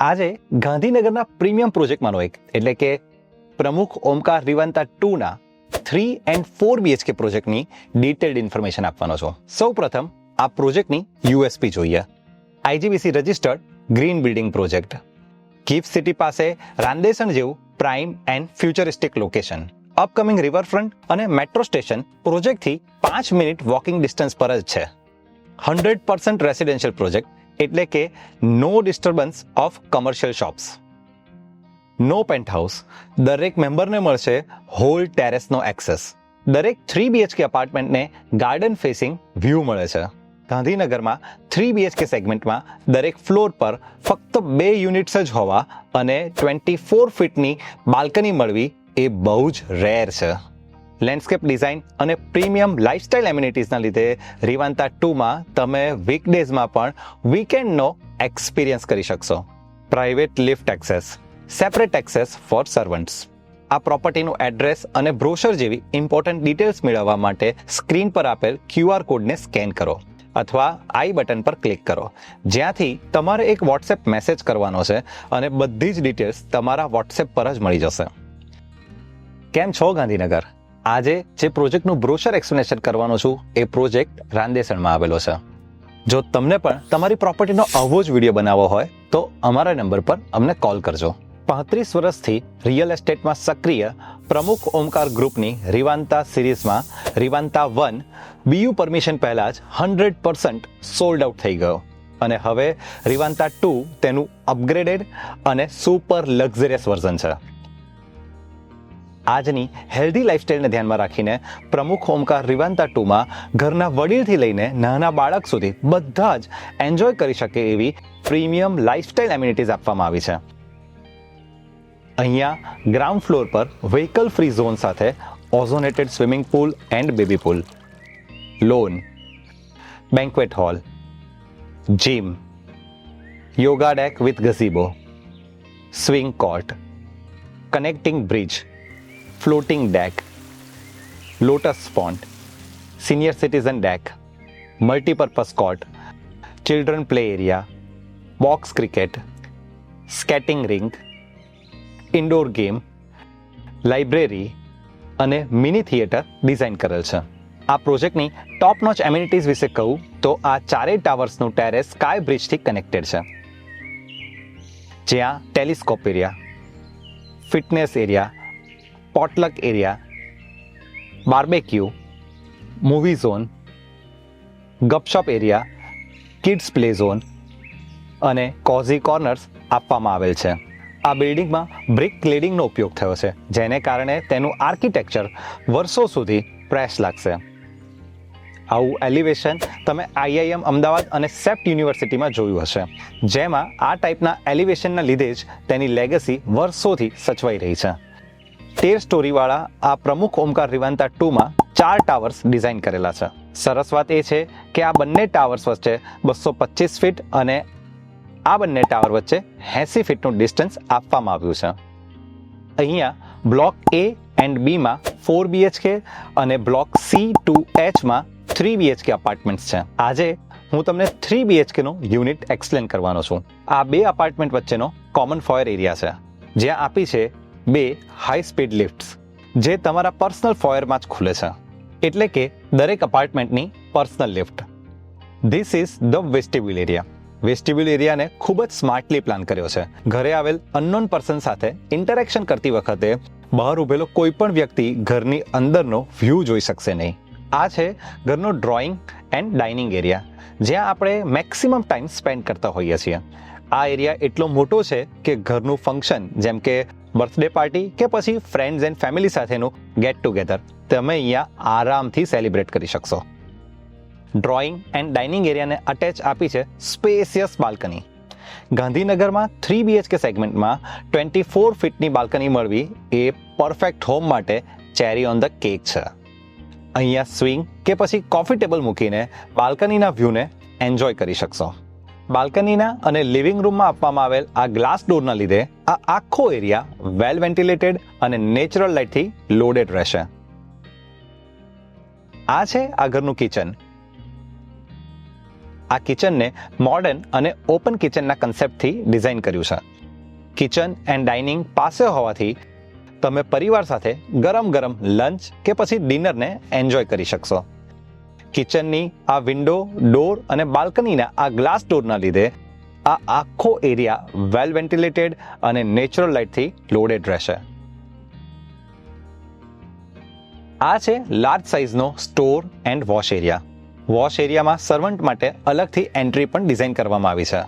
આજે ગાંધીનગરના પ્રીમિયમ પ્રોજેક્ટમાંનો એક એટલે કે પ્રમુખ ઓમકાર રિવાન્તા 2ના 3 and 4 BHK પ્રોજેક્ટની ડિટેલ્ડ ઇન્ફોર્મેશન આપવાનો છું. સૌપ્રથમ આ પ્રોજેક્ટની યુએસપી જોઈએ. IGBC registered green building project, GIFT City પાસે રાંદેસણ જેવું prime and futuristic location, upcoming riverfront અને મેટ્રો સ્ટેશન પ્રોજેક્ટથી 5 મિનિટ વોકિંગ ડિસ્ટન્સ પર જ છે. 100% રેસિડેન્શિયલ પ્રોજેક્ટ એટલે કે નો ડિસ્ટર્બન્સ ઓફ કમર્શિયલ શોપ્સ, નો પેન્ટહાઉસ, દરેક મેમ્બરને મળશે હોલ ટેરેસનો એક્સેસ. દરેક 3 BHK અપાર્ટમેન્ટને ગાર્ડન ફેસિંગ વ્યૂ મળે છે. ગાંધીનગરમાં 3 BHK સેગમેન્ટમાં દરેક ફ્લોર પર ફક્ત 2 યુનિટ્સ જ હોવા અને 24 ફીટની બાલ્કની મળવી એ બહુ જ રેર છે. લેન્ડસ્કેપ ડિઝાઇન અને પ્રીમિયમ લાઇફસ્ટાઇલ એમ્યુનિટીઝના લીધે રિવાન્તા 2માં તમે વીકડેઝમાં પણ વીકેન્ડનો એક્સપિરિયન્સ કરી શકશો. Private lift access, separate access for servants. આ પ્રોપર્ટીનું એડ્રેસ અને બ્રોશર જેવી ઇમ્પોર્ટન્ટ ડિટેલ્સ મેળવવા માટે સ્ક્રીન પર આપેલ QR કોડને સ્કેન કરો અથવા આઈ બટન પર ક્લિક કરો, જ્યાંથી તમારે એક વોટ્સએપ મેસેજ કરવાનો છે અને બધી જ ડિટેલ્સ તમારા વોટ્સએપ પર જ મળી જશે. કેમ છો ગાંધીનગર? આજે જે પ્રોજેક્ટનું બ્રોશર એક્સપ્લેનેશન કરવાનો છું એ પ્રોજેક્ટ રાંદેસણમાં આવેલો છે. જો તમને પણ તમારી પ્રોપર્ટીનો આવો જ વિડીયો બનાવવો હોય તો અમારા નંબર પર અમને કોલ કરજો. 35 વર્ષથી રિયલ એસ્ટેટમાં સક્રિય પ્રમુખ ઓમકાર ગ્રુપની રિવાન્તા સિરીઝમાં રિવાન્તા 1 BU પરમિશન પહેલા જ 100% સોલ્ડ આઉટ થઈ ગયો અને હવે રિવાન્તા 2 તેનું અપગ્રેડેડ અને સુપર લક્ઝરિયસ વર્ઝન છે. આજની હેલ્ધી લાઇફસ્ટાઇલને ધ્યાનમાં રાખીને પ્રમુખ ઓમકાર રિવાન્તા 2માં ઘરના વડીલથી લઈને નાના બાળક સુધી બધા જ એન્જોય કરી શકે એવી પ્રીમિયમ લાઇફસ્ટાઇલ એમ્યુનિટીઝ આપવામાં આવી છે. અહીંયા ગ્રાઉન્ડ ફ્લોર પર વ્હીકલ ફ્રી ઝોન સાથે ozonated swimming pool and baby pool, lawn, banquet hall, gym, yoga deck with gazebo, swing court, connecting bridge, floating deck, lotus font, senior citizen deck, multipurpose court, children play area, box cricket, skating ring, indoor game, library અને mini theatre design કરેલ છે. આ પ્રોજેક્ટની ટોપ notch amenities વિશે કહું તો આ ચારેય ટાવર્સનું ટેરેસ સ્કાય બ્રિજથી કનેક્ટેડ છે, જ્યાં telescope area, fitness area, potluck area, barbecue, movie zone, ગપશપ એરિયા, કિડ્સ પ્લે ઝોન અને કોઝી કોર્નર્સ આપવામાં આવેલ છે. આ બિલ્ડિંગમાં બ્રિક ક્લેડિંગનો ઉપયોગ થયો છે, જેને કારણે તેનું આર્કિટેક્ચર વર્ષો સુધી ફ્રેશ લાગશે. આવું એલિવેશન તમે IIM અમદાવાદ અને સેપ્ટ યુનિવર્સિટીમાં જોયું હશે, જેમાં આ ટાઈપના એલિવેશનના લીધે જ તેની લેગસી વર્ષોથી સચવાઈ રહી છે. 13 સ્ટોરીવાળા આ પ્રમુખ ઓમકાર રિવાન્તા 2માં 4 ટાવર્સ ડિઝાઇન કરેલા છે. સરસ વાત એ છે કે આ બંને ટાવર્સ વચ્ચે 225 ફીટ અને આ બંને ટાવર વચ્ચે 80 ફીટનું ડિસ્ટન્સ આપવામાં આવ્યું છે. અહીંયા બ્લોક A એન્ડ Bમાં 4 BHK અને બ્લોક C2Hમાં 3 BHK અપાર્ટમેન્ટ્સ છે. આજે હું તમને 3 BHKનો યુનિટ એક્સપ્લેન કરવાનો છું. આ બે અપાર્ટમેન્ટ વચ્ચેનો કોમન ફોયર એરિયા છે, જ્યાં આપી છે 2 હાઈ સ્પીડ લિફ્ટ્સ, જે તમારા પર્સનલ ફોયરમાં જ ખુલે છે, એટલે કે દરેક અપાર્ટમેન્ટની personal lift. This is the vestibule area. Vestibule એરિયાને ખૂબ જ સ્માર્ટલી પ્લાન કર્યો છે. ઘરે આવેલ અનનોન પર્સન સાથે ઇન્ટરેક્શન કરતી વખતે બહાર ઉભેલો કોઈ પણ વ્યક્તિ ઘરની અંદરનો વ્યૂ જોઈ શકશે નહીં. આ છે ઘરનો ડ્રોઈંગ એન્ડ ડાઇનિંગ એરિયા, જ્યાં આપણે મેક્સિમમ ટાઈમ સ્પેન્ડ કરતા હોઈએ છીએ. આ એરિયા એટલો મોટો છે કે ઘરનું ફંક્શન જેમ કે બર્થડે પાર્ટી કે પછી ફ્રેન્ડ્સ એન્ડ ફેમિલી સાથેનું ગેટ ટુગેધર તમે અહીંયા આરામથી સેલિબ્રેટ કરી શકશો. ડ્રોઈંગ એન્ડ ડાઇનિંગ એરિયાને અટેચ આપી છે સ્પેસિયસ બાલ્કની. ગાંધીનગરમાં 3 BHK સેગમેન્ટમાં 24 ફીટની બાલ્કની મળવી એ પરફેક્ટ હોમ માટે ચેરી ઓન ધ કેક છે. અહીંયા સ્વિંગ કે પછી કોફી ટેબલ મૂકીને બાલ્કનીના વ્યૂને એન્જોય કરી શકશો. બાલ્કનીના અને લિવિંગ રૂમમાં આપવામાં આવેલ આ ગ્લાસ ડોરના લીધે આ આખો એરિયા વેલ વેન્ટિલેટેડ અને નેચરલ લાઇટથી લોડેડ રહેશે. આ છે આ ઘરનું કિચન. આ કિચનને મોડર્ન અને ઓપન કિચનના કન્સેપ્ટથી ડિઝાઇન કર્યું છે. કિચન એન્ડ ડાઇનિંગ પાસે હોવાથી તમે પરિવાર સાથે ગરમ ગરમ લંચ કે પછી ડિનરને એન્જોય કરી શકશો. કિચનની આ વિન્ડો, ડોર અને બાલ્કનીના આ ગ્લાસ ડોરના લીધે આ આખો એરિયા વેલ વેન્ટિલેટેડ અને નેચરલ લાઇટથી લોડેડ રહેશે. આ છે લાર્જ સાઇઝનો store and wash area. Wash એરિયામાં સર્વન્ટ માટે અલગથી એન્ટ્રી પણ ડિઝાઇન કરવામાં આવી છે.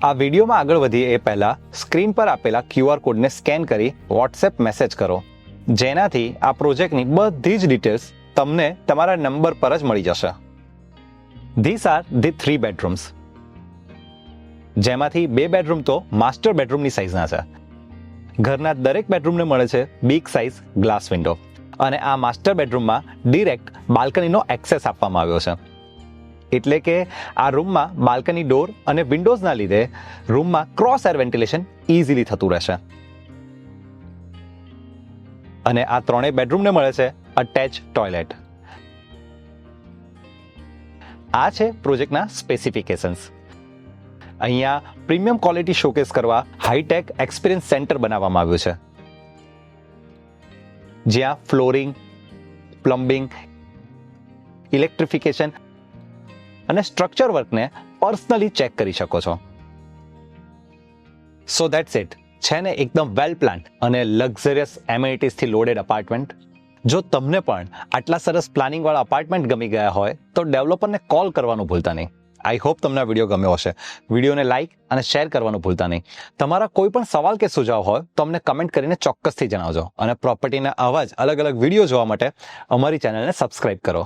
આ વિડીયોમાં આગળ વધીએ એ પહેલા સ્ક્રીન પર આપેલા QR કોડને સ્કેન કરી વોટ્સએપ મેસેજ કરો, જેનાથી આ પ્રોજેક્ટની બધી જ ડિટેલ્સ તમને તમારા નંબર પર જ મળી જશે. ધીસ આર ધી 3 બેડરૂમ્સ, જેમાંથી 2 બેડરૂમ તો માસ્ટર બેડરૂમની સાઇઝના છે. ઘરના દરેક બેડરૂમને મળે છે બિગ સાઇઝ ગ્લાસ વિન્ડો અને આ માસ્ટર બેડરૂમમાં ડિરેક્ટ બાલ્કનીનો એક્સેસ આપવામાં આવ્યો છે. એટલે કે આ રૂમમાં બાલ્કની ડોર અને વિન્ડોઝના લીધે રૂમમાં ક્રોસ એર વેન્ટિલેશન ઇઝીલી થતું રહેશે. અને આ 3 બેડરૂમને મળે છે અટેચ ટોયલેટ. આ છે પ્રોજેક્ટના સ્પેસિફિકેશન્સ. અહીંયા પ્રીમિયમ ક્વોલિટી શોકેસ કરવા હાઈટેક એક્સપિરિયન્સ સેન્ટર બનાવવામાં આવ્યું છે, જ્યાં ફ્લોરિંગ, પ્લમ્બિંગ, ઇલેક્ટ્રિફિકેશન અને સ્ટ્રક્ચર વર્કને પર્સનલી ચેક કરી શકો છો. સો ધેટ્સ ઇટ. છે ને એકદમ વેલ પ્લાન્ડ અને લક્ઝરિયસ એમિનિટીઝથી લોડેડ અપાર્ટમેન્ટ. જો તમને પણ આટલા સરસ પ્લાનિંગ વાળા અપાર્ટમેન્ટ ગમી ગયા હોય તો ડેવલપરને કોલ કરવાનું ભૂલતા નહીં. આઈ હોપ તમને આ વિડીયો ગમ્યો હશે. વિડીયોને લાઇક અને શેર કરવાનું ભૂલતા નહીં. તમારા કોઈ પણ સવાલ કે સુઝાવ હોય તો અમને કમેન્ટ કરીને ચોક્કસથી જણાવજો અને પ્રોપર્ટીના આવા જ અલગ અલગ વિડીયો જોવા માટે અમારી ચેનલને સબસ્ક્રાઇબ કરો.